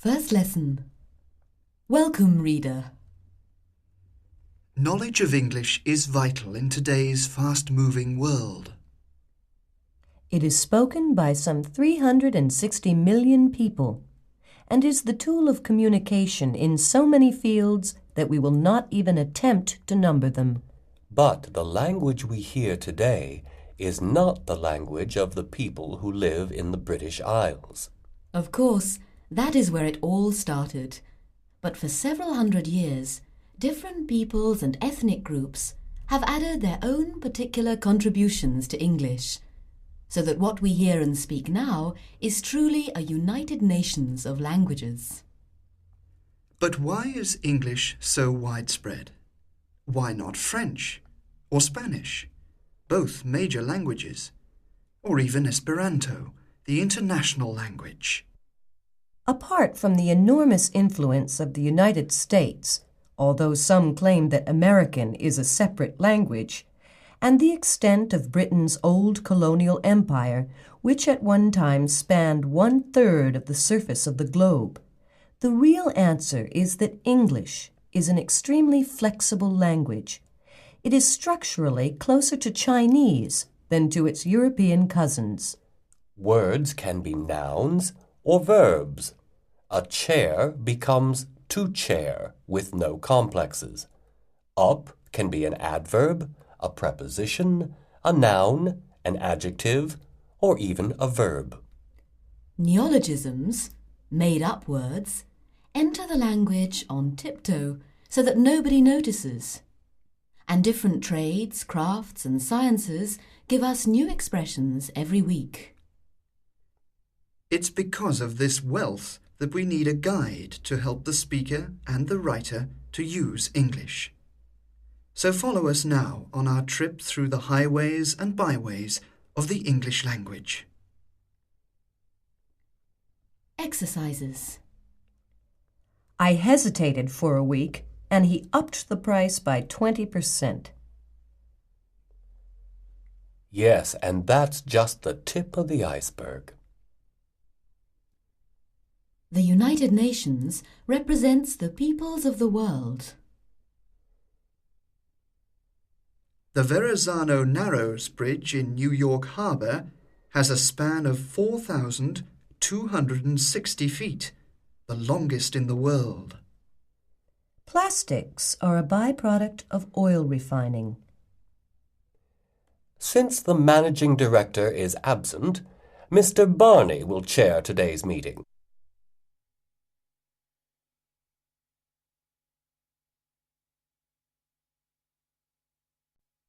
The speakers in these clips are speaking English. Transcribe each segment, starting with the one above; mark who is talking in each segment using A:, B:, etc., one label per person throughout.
A: First lesson. Welcome, reader.
B: Knowledge of English is vital in today's fast-moving world.
C: It is spoken by some 360 million people and is the tool of communication in so many fields that we will not even attempt to number them.
D: But the language we hear today is not the language of the people who live in the British Isles.
A: Of course, that is where it all started. But for several hundred years, different peoples and ethnic groups have added their own particular contributions to English, so that what we hear and speak now is truly a united nations of languages.
B: But why is English so widespread? Why not French or Spanish, both major languages, or even Esperanto, the international language?
C: Apart from the enormous influence of the United States, although some claim that American is a separate language, and the extent of Britain's old colonial empire, which at one time spanned 1/3 of the surface of the globe, the real answer is that English is an extremely flexible language. It is structurally closer to Chinese than to its European cousins.
D: Words can be nouns or verbs. A chair becomes to chair with no complexes. Up can be an adverb, a preposition, a noun, an adjective, or even a verb.
A: Neologisms, made-up words, enter the language on tiptoe so that nobody notices. And different trades, crafts, and sciences give us new expressions every week.
B: It's because of this wealth that we need a guide to help the speaker and the writer to use English. So follow us now on our trip through the highways and byways of the English language.
A: Exercises.
C: I hesitated for a week, and he upped the price by 20%.
D: Yes, and that's just the tip of the iceberg.
A: The United Nations represents the peoples of the world.
B: The Verrazano Narrows Bridge in New York Harbor has a span of 4,260 feet, the longest in the world.
C: Plastics are a byproduct of oil refining.
D: Since the managing director is absent, Mr. Barney will chair today's meeting.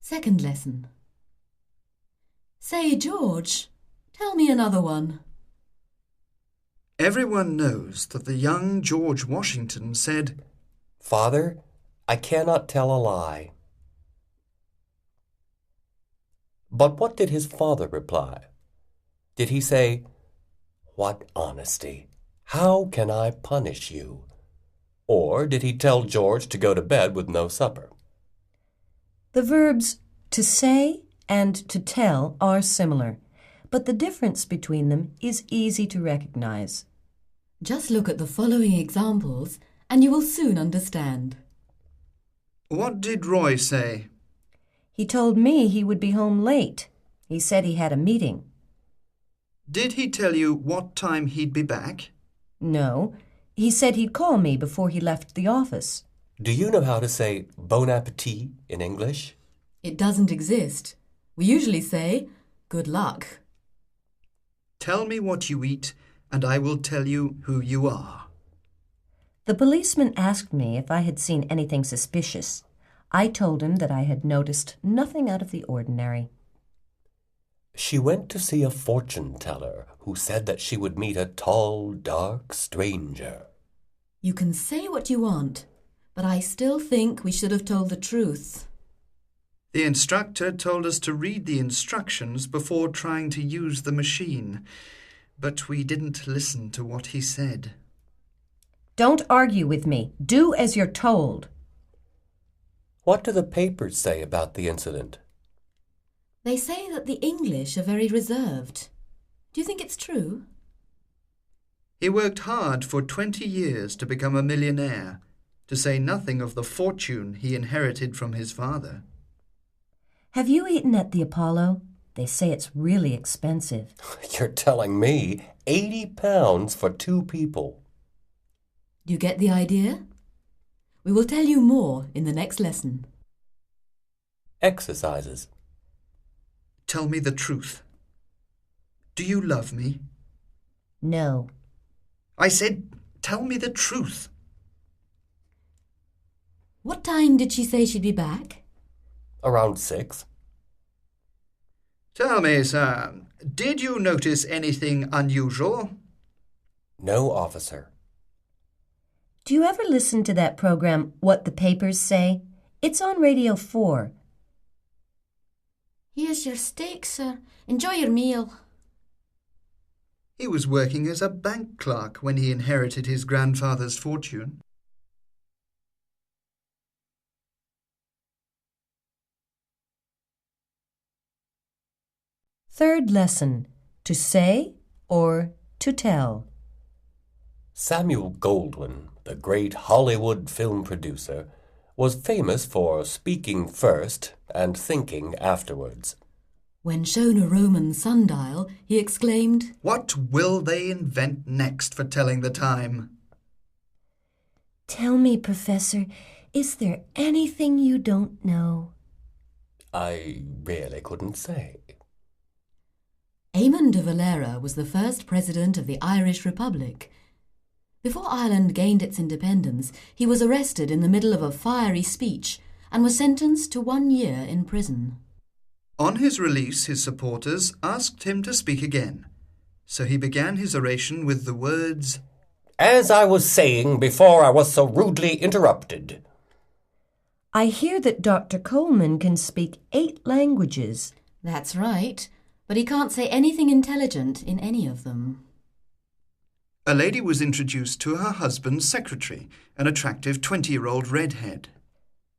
A: Second lesson. Say, George, tell me another one.
B: Everyone knows that the young George Washington said,
D: Father, I cannot tell a lie. But what did his father reply? Did he say, What honesty! How can I punish you? Or did he tell George to go to bed with no supper?
C: The verbs to say and to tell are similar, but the difference between them is easy to recognize.
A: Just look at the following examples and you will soon understand.
B: What did Roy say?
C: He told me he would be home late. He said he had a meeting.
B: Did he tell you what time he'd be back?
C: No, he said he'd call me before he left the office.
D: Do you know how to say bon appetit in English?
A: It doesn't exist. We usually say, good luck.
B: Tell me what you eat, and I will tell you who you are.
C: The policeman asked me if I had seen anything suspicious. I told him that I had noticed nothing out of the ordinary.
D: She went to see a fortune teller who said that she would meet a tall, dark stranger.
A: You can say what you want, but I still think we should have told the truth.
B: The instructor told us to read the instructions before trying to use the machine, but we didn't listen to what he said.
C: Don't argue with me. Do as you're told.
D: What do the papers say about the incident?
A: They say that the English are very reserved. Do you think it's true?
B: He worked hard for 20 years to become a millionaire, to say nothing of the fortune he inherited from his father.
C: Have you eaten at the Apollo? They say it's really expensive.
D: You're telling me £80 for 2 people.
A: Do you get the idea? We will tell you more in the next lesson.
D: Exercises.
B: Tell me the truth. Do you love me?
C: No.
B: I said, tell me the truth.
A: What time did she say she'd be back?
D: Around 6.
B: Tell me, sir, did you notice anything unusual?
D: No, officer.
C: Do you ever listen to that program, What the Papers Say? It's on Radio 4.
A: Here's your steak, sir. Enjoy your meal.
B: He was working as a bank clerk when he inherited his grandfather's fortune.
C: Third lesson, to say or to tell.
D: Samuel Goldwyn, the great Hollywood film producer, was famous for speaking first and thinking afterwards.
A: When shown a Roman sundial, he exclaimed,
B: What will they invent next for telling the time?
C: Tell me, Professor, is there anything you don't know?
D: I really couldn't say.
A: Eamon de Valera was the first president of the Irish Republic. Before Ireland gained its independence, he was arrested in the middle of a fiery speech and was sentenced to 1 year in prison.
B: On his release, his supporters asked him to speak again. So he began his oration with the words,
D: As I was saying before I was so rudely interrupted.
C: I hear that Dr. Coleman can speak 8 languages.
A: That's right, but he can't say anything intelligent in any of them.
B: A lady was introduced to her husband's secretary, an attractive 20-year-old redhead.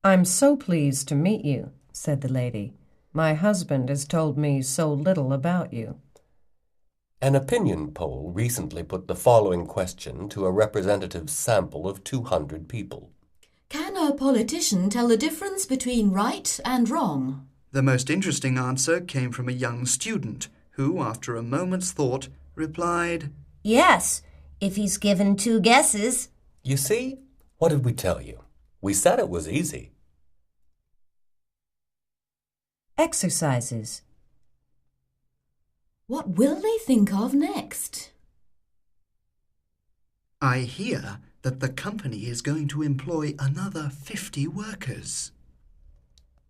C: I'm so pleased to meet you, said the lady. My husband has told me so little about you.
D: An opinion poll recently put the following question to a representative sample of 200 people.
A: Can a politician tell the difference between right and wrong?
B: The most interesting answer came from a young student who, after a moment's thought, replied,
E: Yes, if he's given 2 guesses.
D: You see? What did we tell you? We said it was easy.
C: Exercises.
A: What will they think of next?
B: I hear that the company is going to employ another 50 workers.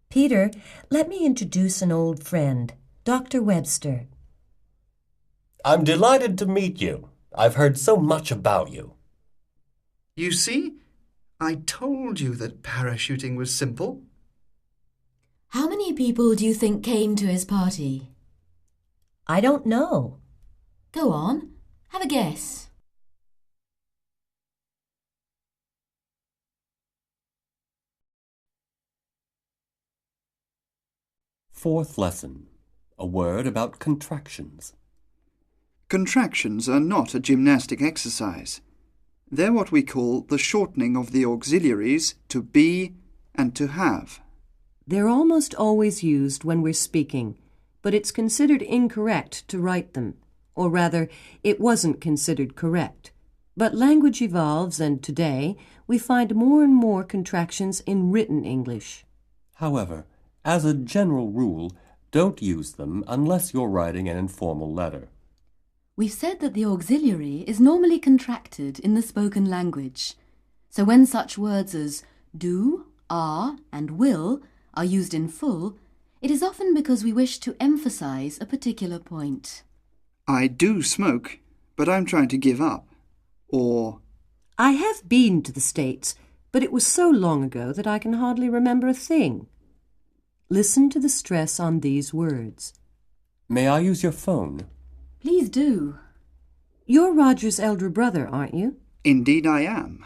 C: Peter, let me introduce an old friend, Dr. Webster.
D: I'm delighted to meet you. I've heard so much about you.
B: You see, I told you that parachuting was simple.
A: How many people do you think came to his party?
C: I don't know.
A: Go on, have a guess.
D: Fourth lesson. A word about contractions.
B: Contractions are not a gymnastic exercise. They're what we call the shortening of the auxiliaries to be and to have.
C: They're almost always used when we're speaking, but it's considered incorrect to write them. Or rather, it wasn't considered correct. But language evolves, and today we find more and more contractions in written English.
D: However, as a general rule, don't use them unless you're writing an informal letter.
A: We've said that the auxiliary is normally contracted in the spoken language. So when such words as do, are, and will are used in full, it is often because we wish to emphasize a particular point.
B: I do smoke, but I'm trying to give up. Or,
C: I have been to the States, but it was so long ago that I can hardly remember a thing. Listen to the stress on these words.
D: May I use your phone?
A: Please do.
C: You're Roger's elder brother, aren't you?
B: indeed I am.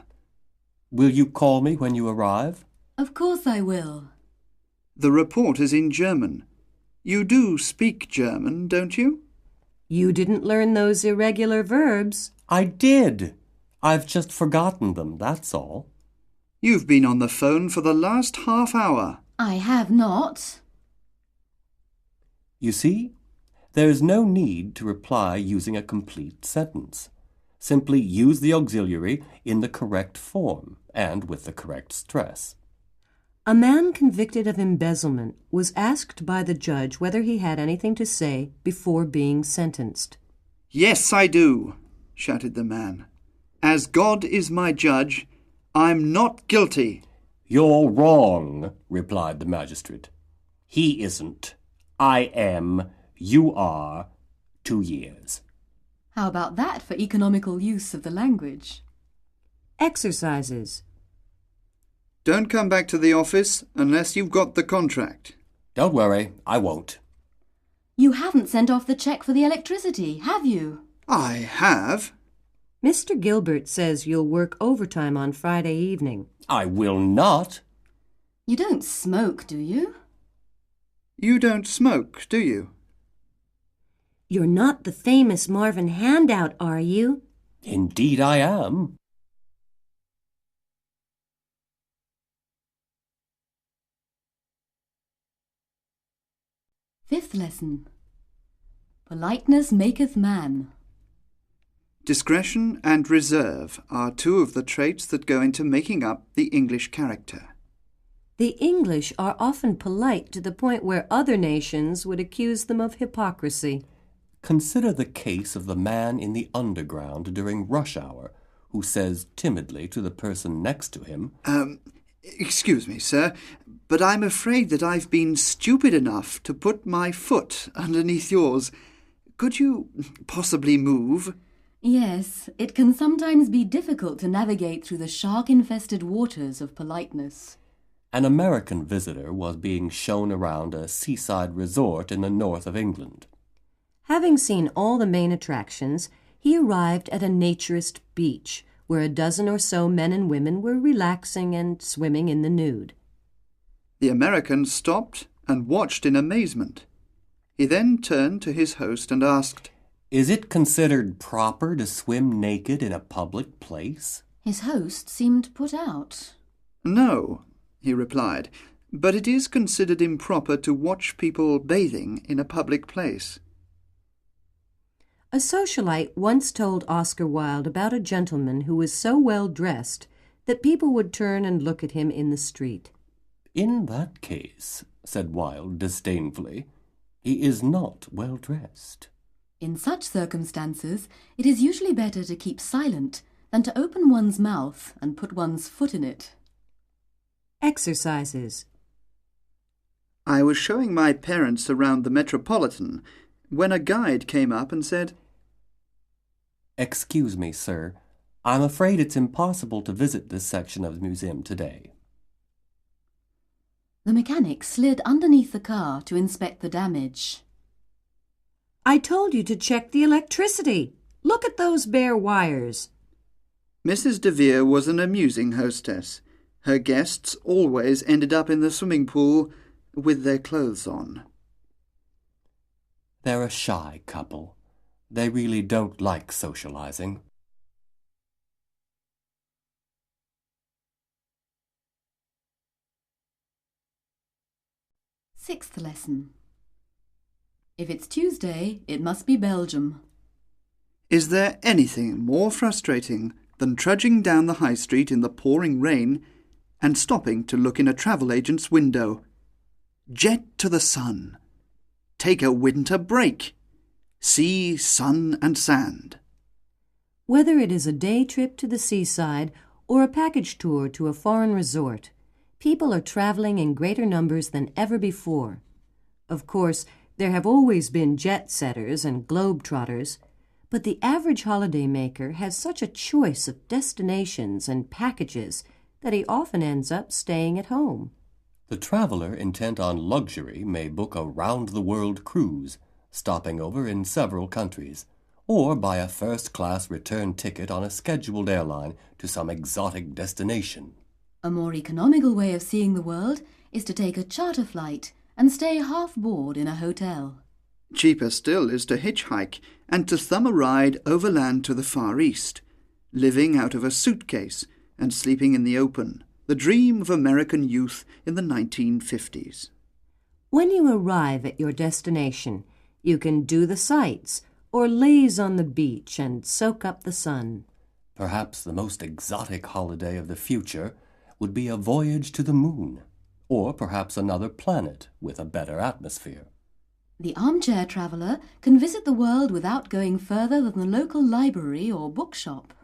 D: Will you call me when you arrive?
A: Of course I will.
B: The report is in German. You do speak German, don't you?
C: You didn't learn those irregular verbs.
D: I did. I've just forgotten them, that's all.
B: You've been on the phone for the last half hour.
A: I have not.
D: You see, there's no need to reply using a complete sentence. Simply use the auxiliary in the correct form and with the correct stress.
C: A man convicted of embezzlement was asked by the judge whether he had anything to say before being sentenced.
B: Yes, I do, shouted the man. As God is my judge, I'm not guilty.
D: You're wrong, replied the magistrate. He isn't. I am. You are. 2 years.
A: How about that for economical use of the language?
C: Exercises.
B: Don't come back to the office unless you've got the contract.
D: Don't worry, I won't.
A: You haven't sent off the cheque for the electricity, have you?
B: I have.
C: Mr. Gilbert says you'll work overtime on Friday evening.
D: I will not.
A: You don't smoke, do you?
B: You don't smoke, do you?
E: You're not the famous Marvin Handout, are you?
D: Indeed I am.
A: Fifth lesson. Politeness maketh man.
B: Discretion and reserve are two of the traits that go into making up the English character.
C: The English are often polite to the point where other nations would accuse them of hypocrisy.
D: Consider the case of the man in the underground during rush hour who says timidly to the person next to him,
B: Excuse me, sir, but I'm afraid that I've been stupid enough to put my foot underneath yours. Could you possibly move?
A: Yes, it can sometimes be difficult to navigate through the shark-infested waters of politeness.
D: An American visitor was being shown around a seaside resort in the north of England.
C: Having seen all the main attractions, he arrived at a naturist beach where a dozen or so men and women were relaxing and swimming in the nude.
B: The American stopped and watched in amazement. He then turned to his host and asked,
D: Is it considered proper to swim naked in a public place?
A: His host seemed put out.
B: No, he replied, but it is considered improper to watch people bathing in a public place.
C: A socialite once told Oscar Wilde about a gentleman who was so well dressed that people would turn and look at him in the street.
D: In that case, said Wilde disdainfully, he is not well dressed.
A: In such circumstances, it is usually better to keep silent than to open one's mouth and put one's foot in it.
C: Exercises.
B: I was showing my parents around the Metropolitan when a guide came up and said,
D: Excuse me, sir. I'm afraid it's impossible to visit this section of the museum today.
A: The mechanic slid underneath the car to inspect the damage.
C: I told you to check the electricity. Look at those bare wires.
B: Mrs. de Vere was an amusing hostess. Her guests always ended up in the swimming pool with their clothes on.
D: They're a shy couple. They really don't like socializing.
A: Sixth lesson. If it's Tuesday, it must be Belgium.
B: Is there anything more frustrating than trudging down the high street in the pouring rain and stopping to look in a travel agent's window? Jet to the sun. Take a winter break. Sea, sun and sand.
C: Whether it is a day trip to the seaside or a package tour to a foreign resort, people are traveling in greater numbers than ever before. Of course, there have always been jet-setters and globe-trotters, but the average holiday-maker has such a choice of destinations and packages that he often ends up staying at home.
D: The traveler intent on luxury may book a round-the-world cruise, stopping over in several countries, or buy a first-class return ticket on a scheduled airline to some exotic destination.
A: A more economical way of seeing the world is to take a charter flight and stay half board in a hotel.
B: Cheaper still is to hitchhike and to thumb a ride overland to the Far East, living out of a suitcase and sleeping in the open, the dream of American youth in the 1950s.
E: When you arrive at your destination, you can do the sights or laze on the beach and soak up the sun.
D: Perhaps the most exotic holiday of the future would be a voyage to the moon, or perhaps another planet with a better atmosphere.
A: The armchair traveller can visit the world without going further than the local library or bookshop.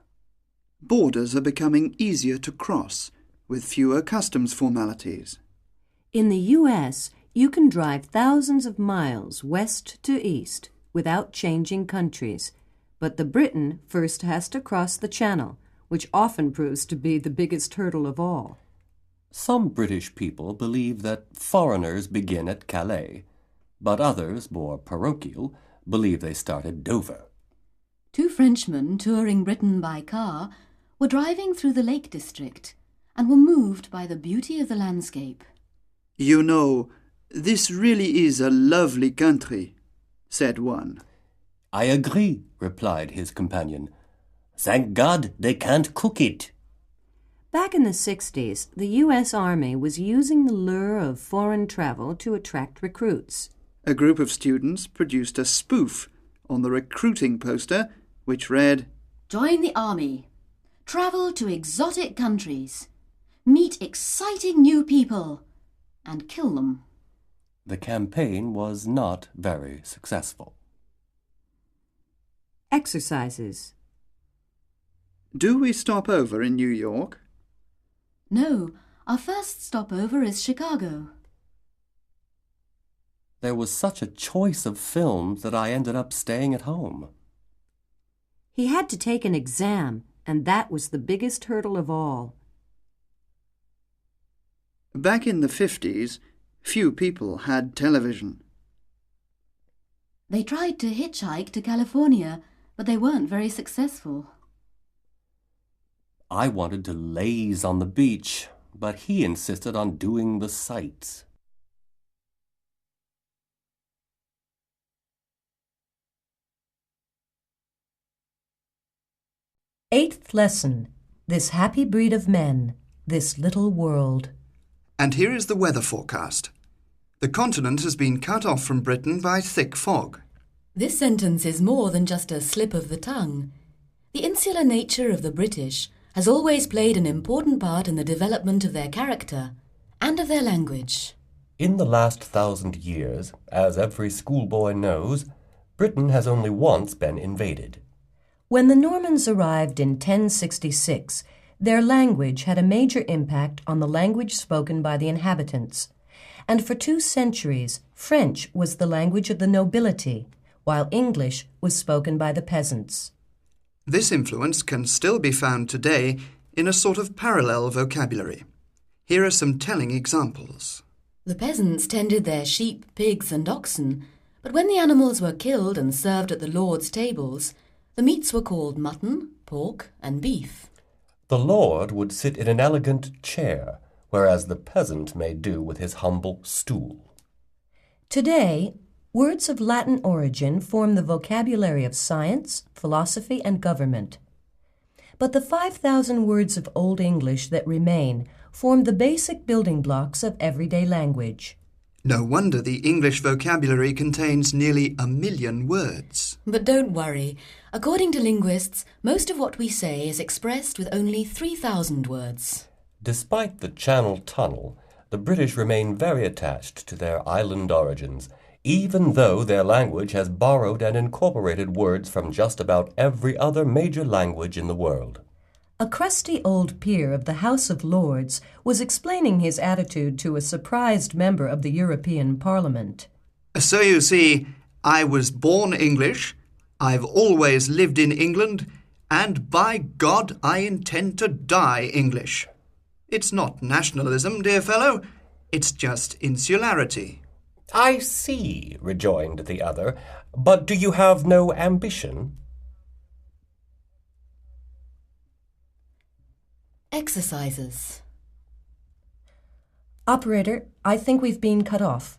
B: Borders are becoming easier to cross, with fewer customs formalities.
E: In the U.S., you can drive thousands of miles west to east without changing countries, but the Briton first has to cross the Channel, which often proves to be the biggest hurdle of all.
D: Some British people believe that foreigners begin at Calais, but others, more parochial, believe they start at Dover.
A: Two Frenchmen touring Britain by car were driving through the Lake District and were moved by the beauty of the landscape.
B: "You know, this really is a lovely country," said one.
D: "I agree," replied his companion. "Thank God they can't cook it."
E: Back in the 60s, the U.S. Army was using the lure of foreign travel to attract recruits.
B: A group of students produced a spoof on the recruiting poster, which read,
A: Join the army. Travel to exotic countries. Meet exciting new people. And kill them.
D: The campaign was not very successful.
E: Exercises.
B: "Do we stop over in New York?"
A: No, our first stopover is Chicago.
D: There was such a choice of films that I ended up staying at home.
E: He had to take an exam, and that was the biggest hurdle of all.
B: Back in the 50s, few people had television.
A: They tried to hitchhike to California, but they weren't very successful.
D: I wanted to laze on the beach, but he insisted on doing the sights.
C: Eighth lesson. This happy breed of men, this little world.
B: And here is the weather forecast. The continent has been cut off from Britain by thick fog.
A: This sentence is more than just a slip of the tongue. The insular nature of the British has always played an important part in the development of their character and of their language.
D: In the last 1,000 years, as every schoolboy knows, Britain has only once been invaded.
C: When the Normans arrived in 1066, their language had a major impact on the language spoken by the inhabitants. And for 2 centuries, French was the language of the nobility, while English was spoken by the peasants.
B: This influence can still be found today in a sort of parallel vocabulary. Here are some telling examples.
A: The peasants tended their sheep, pigs and oxen, but when the animals were killed and served at the lord's tables, the meats were called mutton, pork and beef.
D: The lord would sit in an elegant chair, whereas the peasant may do with his humble stool.
C: Today, words of Latin origin form the vocabulary of science, philosophy, and government. But the 5,000 words of Old English that remain form the basic building blocks of everyday language.
B: No wonder the English vocabulary contains nearly 1 million words.
A: But don't worry. According to linguists, most of what we say is expressed with only 3,000 words.
D: Despite the Channel Tunnel, the British remain very attached to their island origins, even though their language has borrowed and incorporated words from just about every other major language in the world.
C: A crusty old peer of the House of Lords was explaining his attitude to a surprised member of the European Parliament.
B: "So you see, I was born English, I've always lived in England, and by God I intend to die English. It's not nationalism, dear fellow, it's just insularity."
D: "I see," rejoined the other, "but do you have no ambition?"
A: Exercises.
C: Operator, I think we've been cut off.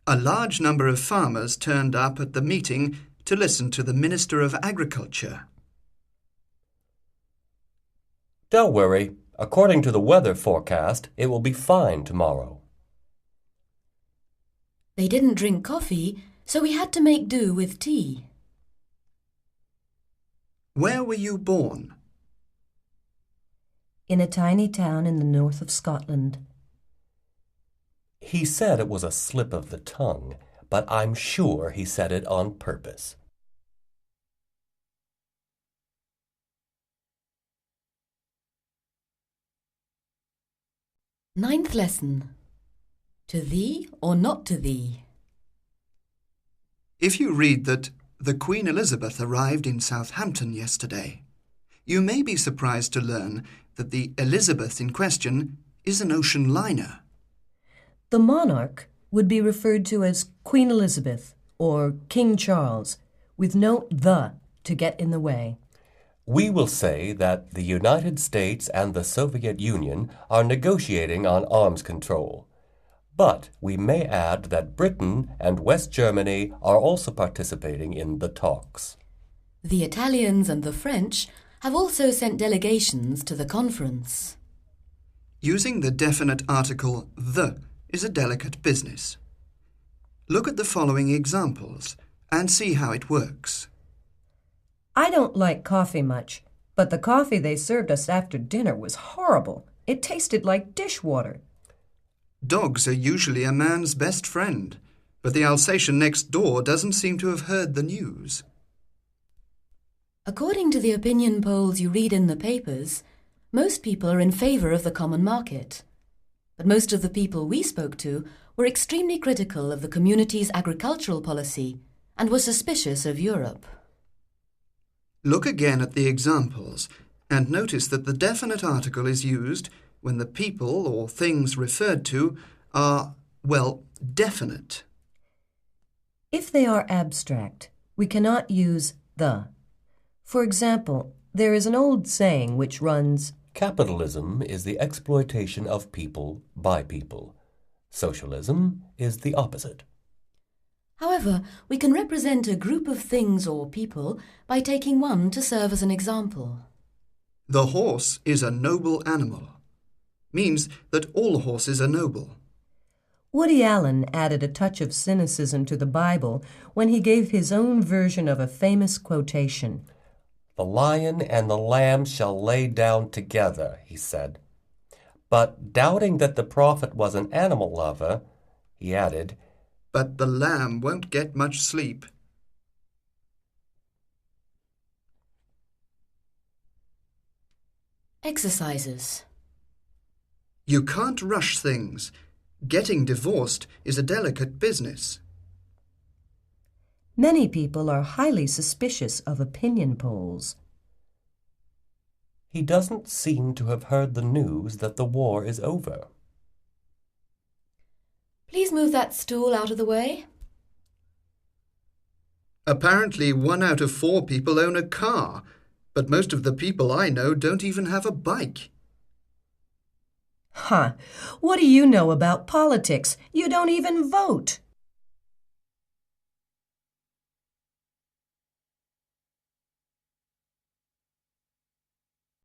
B: A large number of farmers turned up at the meeting to listen to the Minister of Agriculture.
D: Don't worry. According to the weather forecast, it will be fine tomorrow.
A: They didn't drink coffee, so we had to make do with tea.
B: Where were you born?
C: In a tiny town in the north of Scotland.
D: He said it was a slip of the tongue, but I'm sure he said it on purpose.
A: Ninth lesson. To thee or not to thee?
B: If you read that the Queen Elizabeth arrived in Southampton yesterday, you may be surprised to learn that the Elizabeth in question is an ocean liner.
C: The monarch would be referred to as Queen Elizabeth or King Charles, with no "the" to get in the way.
D: We will say that the United States and the Soviet Union are negotiating on arms control. But we may add that Britain and West Germany are also participating in the talks.
A: The Italians and the French have also sent delegations to the conference.
B: Using the definite article the is a delicate business. Look at the following examples and see how it works.
C: I don't like coffee much, but the coffee they served us after dinner was horrible. It tasted like dishwater.
B: Dogs are usually a man's best friend, but the Alsatian next door doesn't seem to have heard the news.
A: According to the opinion polls you read in the papers, most people are in favour of the common market. But most of the people we spoke to were extremely critical of the community's agricultural policy and were suspicious of Europe.
B: Look again at the examples and notice that the definite article is used when the people or things referred to are, well, definite.
C: If they are abstract, we cannot use the. For example, there is an old saying which runs,
D: Capitalism is the exploitation of people by people. Socialism is the opposite.
A: However, we can represent a group of things or people by taking one to serve as an example.
B: The horse is a noble animal. Means that all horses are noble.
C: Woody Allen added a touch of cynicism to the Bible when he gave his own version of a famous quotation.
D: The lion and the lamb shall lay down together, he said. But doubting that the prophet was an animal lover, he added,
B: But the lamb won't get much sleep.
A: Exercises.
B: You can't rush things. Getting divorced is a delicate business.
C: Many people are highly suspicious of opinion polls.
D: He doesn't seem to have heard the news that the war is over.
A: Please move that stool out of the way.
B: Apparently 1 out of 4 people own a car, but most of the people I know don't even have a bike.
C: Huh, what do you know about politics? You don't even vote.